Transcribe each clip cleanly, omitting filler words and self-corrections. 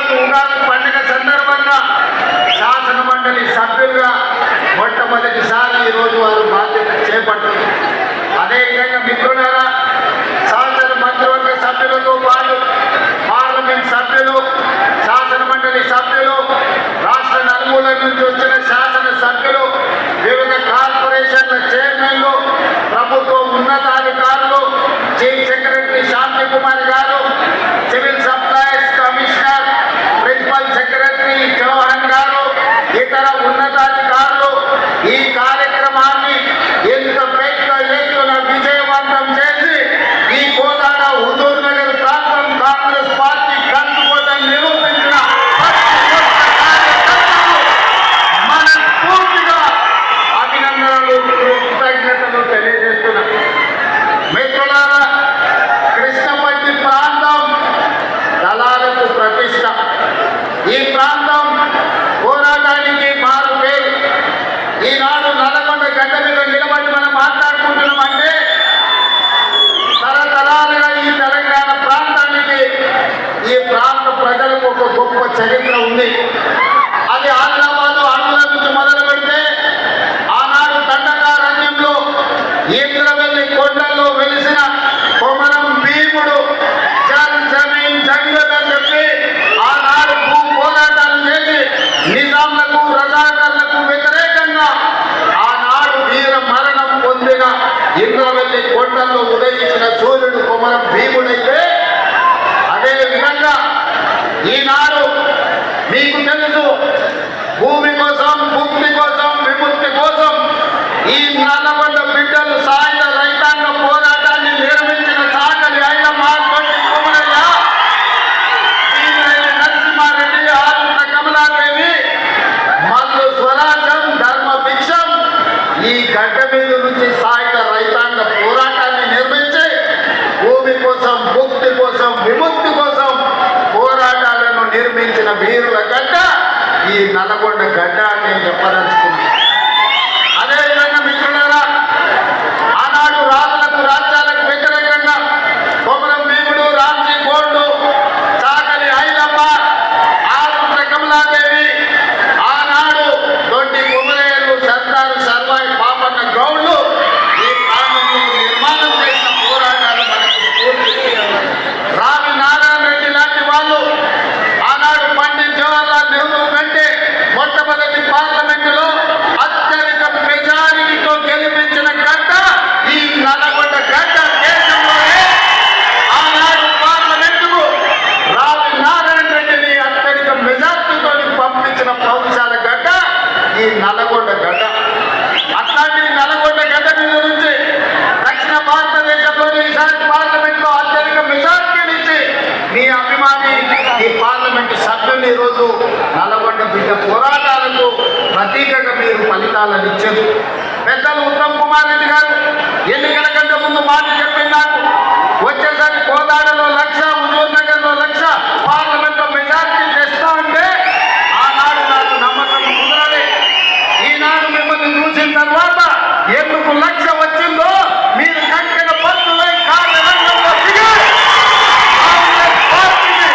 ఈరోజు ఉగాది పండుగ సందర్భంగా శాసన మండలి సభ్యులుగా మొట్టమొదటిసారి ఈరోజు వారు బాధ్యత చేపట్టారు. అదేవిధంగా మిత్రులారా, శాసన మంత్రివర్గ సభ్యులతో పాటు పార్లమెంట్ సభ్యులు, శాసన మండలి సభ్యులు, రాష్ట్ర నలుమూల నుంచి వచ్చిన శాసన సభ్యులు, వివిధ కార్పొరేషన్ల చైర్మన్లు, ప్రభుత్వ ఉన్నతాధికారులు, చీఫ్ సెక్రటరీ శాంతి కుమార్ గారు, civil supplies commissioner, principal secretary Chauhan గారు, ఇతర ఉన్నతాధికారులు ఈ కార్యక్రమాన్ని ఎంత పెద్ద ఎత్తున విజయవంతం చేసి ఈ కోదాడ హుజూర్ నగర్ ప్రాంతం కాంగ్రెస్ పార్టీ కంచుకోవడం నిరూపించిన మనస్ఫూర్తిగా అభినందనలు, కృతజ్ఞతలు తెలియజేస్తున్నాం. మిత్రులారా, కృష్ణపట్టి ప్రాంతం దళాలకు ప్రతిష్ట. ఈ ప్రాంతం పోరాటానికి మారు పేరు. ఈనాడు నల్లగొండ గడ్డ మీద నిలబడి మనం మాట్లాడుకుంటున్నామంటే తరతరాలుగా ఈ తెలంగాణ ప్రాంతానికి, ఈ ప్రాంత ప్రజలకు ఒక గొప్ప చరిత్ర ఉంది. అది ఆదిలాబాద్ అణుల నుంచి మొదలు పెడితే ఆనాడు దండకారణ్యంలో ఇంద్రవెల్లి కొండల్లో వెలిసిన కొమరం భీముడు జమీన్ జంగల్ అని చెప్పి ఆనాడు భూ పోరాటాలు చేసి నిజాంలకు రజాకర్లకు వ్యతిరేకంగా ఆనాడు వీర మరణం పొందిన ఇంద్రవెల్లి కొండల్లో ఉదయించిన సూర్యుడు కొమరం భీముడైతే, అదే విధంగా ఈనాడు మీకు తెలుసు, భూమి కోసం, ముక్తి కోసం, విముక్తి కోసం ఈ నల్లగొండ బిడ్డలు సాయుధ రైతాంగ పోరాటాన్ని నిర్మించిన చాకలి అయిన మార్కొండి కుమరయ్య, నరసింహారెడ్డి, ఆరుద్ర కమలాదేవి, మల్లు స్వరాజం, ధర్మ భిక్షం ఈ గడ్డ మీద నుంచి సాయుధ రైతాంగ పోరాటాన్ని నిర్మించి భూమి కోసం, ముక్తి కోసం, విముక్తి కోసం పోరాటాలను నిర్మించిన వీరుల గడ్డ ఈ నల్లగొండ గడ్డ అని నేను చెప్పదలుచుకున్నాను. అదేవిధంగా మిత్రులారా, ఆనాడు రాజులకు, రాజ్యాలకు వ్యతిరేకంగా కొమరం భీముడు, రామ్జీ గోల్డ్, చాకలి ఐలమ్మ, ఆరుద్ర కమలాదేవి, ఆనాడు దొడ్డి కుమరేలు, సర్దారు సర్వాయి పాపన్న గౌడ్లు ఈ ప్రాంతంలో నిర్మాణం చేసిన పోరాటాలు మనకు స్ఫూర్తి. రావి నారాయణ రెడ్డి లాంటి వాళ్ళు ఆనాడు పండిత్ జవహర్లాల్ నెహ్రూ కంటే మొట్టమొదటి పార్లమెంటులో అత్యధిక మెజారిటీతో గెలిపించిన గడ్డ ఈ నల్లగొండ గడ్డ. దేశంలోనే ఆనాడు పార్లమెంటుకు రావి నారాయణ రెడ్డిని అత్యధిక మెజార్టీతో పంపించిన పౌరుషాల గడ్డ ఈ నల్లగొండ గడ్డ. అట్లాంటి నల్లగొండ గడ్డ మీద నుంచి దక్షిణ భారతదేశంలోని ఈసారి పార్లమెంట్లో అత్యధిక మెజార్టీనిచ్చి మీ అభిమాని ఈ పార్లమెంటు సభ్యులు ఈరోజు నల్లగొండ బిడ్డ పోరాటాలకు ప్రతీకగా మీరు ఫలితాలను ఇచ్చారు. పెద్దలు ఉత్తమ్ కుమార్ రెడ్డి గారు ఎన్నికల కంటే ముందు మాట చెప్పిన నాకు వచ్చేసరికి కోదాడలో 1,00,000, హుజూర్ నగర్లో 1,00,000 పార్లమెంట్లో మెజార్టీ తెస్తా అంటే ఆనాడు నాకు నమ్మకం కుదరలే. ఈనాడు మిమ్మల్ని చూసిన తర్వాత ఎందుకు 1,00,000 వచ్చిందో మీరు కంకణ పత్తులై కార్యరంగంలో దిగి కాంగ్రెస్ పార్టీకి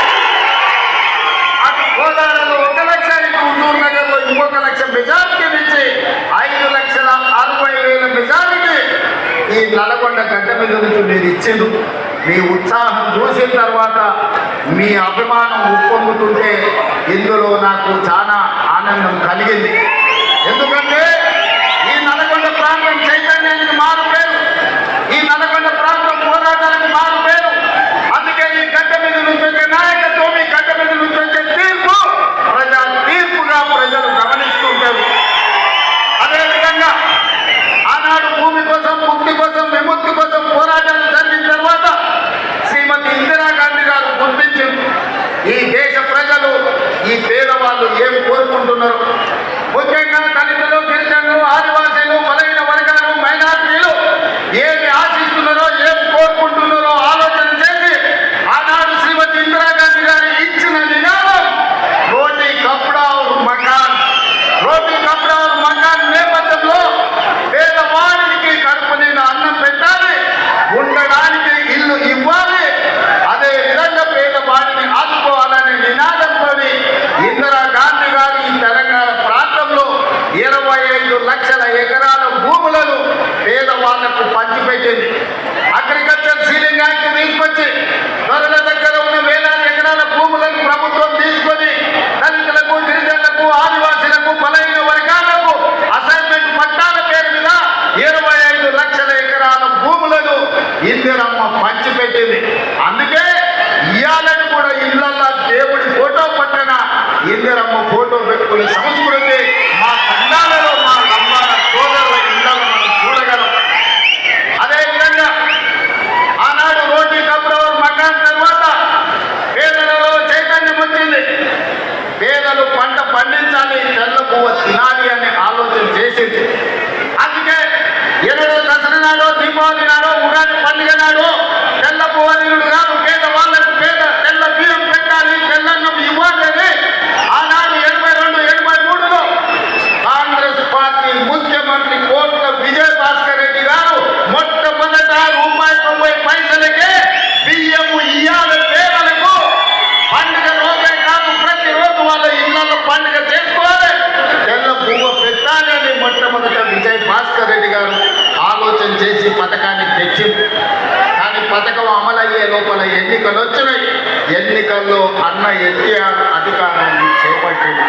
అటు కోదాడలో 1,00,000, ఇటు హుజూర్ నగర్లో ఇంకొక 1,00,000 మెజార్టీనిచ్చి 5,60,000 మెజారిటీ ఈ నల్లగొండ గడ్డ మీద నుంచి మీరు ఇచ్చిండు. మీ ఉత్సాహం చూసిన తర్వాత మీ అభిమానం ఉప్పొంగుతుంటే ఇందులో నాకు చాలా ఆనందం కలిగింది. ఎందుకంటే ఈ నల్లగొండ ప్రాంతం చైతన్యానికి మారు పేరు, ఈ నల్లగొండ ప్రాంతం పోరాటానికి మారు పేరు. అందుకే ఈ గడ్డ మీద నుంచి వచ్చే నాయకత్వం, ఈ గడ్డ మీద నుంచి వచ్చే తీర్పు ప్రజా తీర్పుగా ప్రజలు గమనిస్తుంటారు. అదేవిధంగా ఆనాడు భూమి కోసం, ముక్తి కోసం, విముక్తి కోసం పోరాటాలు జరిగిన తర్వాత శ్రీమతి ఇందిరాగాంధీ గారు గుర్తించింది ఈ దేశ ప్రజలు, ఈ పేదవాళ్ళు ఏం కోరుకుంటున్నారు. ముఖ్యంగా దళితులు, గిరిజనులు, ఆదివాసీలు, బలహీన వర్గాలు, మైనార్టీలు ఏమి ఆశిస్తున్నారో, ఏం కోరుకుంటున్నారో ఆలోచన చేసి ఆనాడు శ్రీమతి ఇందిరాగాంధీ గారు ఇచ్చిన నినాదం రోటీ కప్డా ఔర్ మకాన్. రోటీ కప్డా ఔర్ మకాన్ నేపథ్యంలో పేదవాడికి కడుపు నిండా అన్నం పెట్టాలి, ఉండడానికి ఇల్లు ఇవ్వాలి, అదే విధంగా పేదవాడిని ఆదుకోవాలనే నినాదంతో లోపల ఎన్నికలు వచ్చినాయి. ఎన్నికల్లో అన్న ఎన్టీఆర్ అధికారాన్ని చేపట్టింది.